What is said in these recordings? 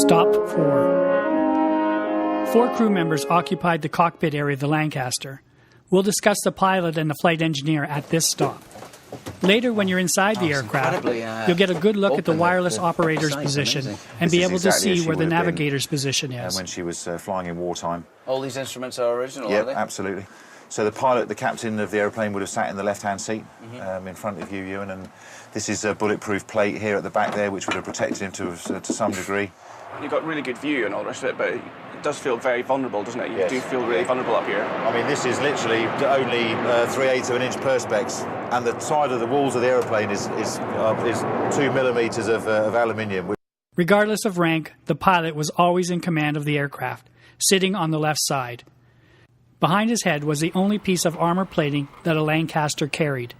Stop 4. 4 crew members occupied the cockpit area of the Lancaster. We'll discuss the pilot and the flight engineer at this stop. Later, when you're inside the aircraft, you'll get a good look at the wireless operator's position and be able to see where the navigator's position is. When she was flying in wartime. All these instruments are original, are they? Yeah, absolutely. So the pilot, the captain of the aeroplane, would have sat in the left-hand seat in front of you, Ewan, and this is a bulletproof plate here at the back there, which would have protected him to some degree. You've got really good view and all the rest of it, but it does feel very vulnerable, doesn't it? You Yes. do feel really vulnerable up here. I mean, this is literally only 3/8 of an inch perspex, and the side of the walls of the aeroplane is 2 millimetres of aluminium. Regardless of rank, the pilot was always in command of the aircraft, sitting on the left side. Behind his head was the only piece of armor plating that a Lancaster carried.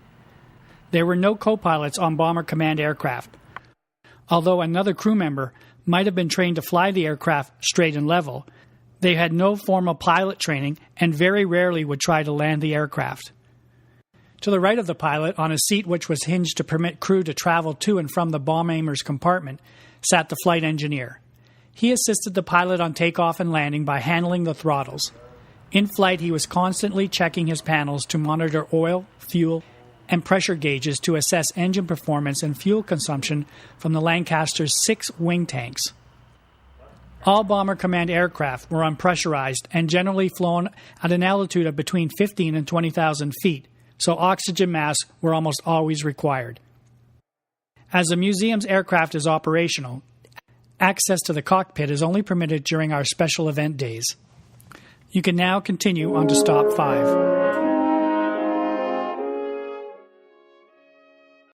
There were no co-pilots on Bomber Command aircraft. Although another crew member might have been trained to fly the aircraft straight and level, they had no formal pilot training and very rarely would try to land the aircraft. To the right of the pilot, on a seat which was hinged to permit crew to travel to and from the bomb aimer's compartment, sat the flight engineer. He assisted the pilot on takeoff and landing by handling the throttles. In flight, he was constantly checking his panels to monitor oil, fuel, and pressure gauges to assess engine performance and fuel consumption from the Lancaster's 6 wing tanks. All Bomber Command aircraft were unpressurized and generally flown at an altitude of between 15 and 20,000 feet, so oxygen masks were almost always required. As the museum's aircraft is operational, access to the cockpit is only permitted during our special event days. You can now continue on to Stop 5.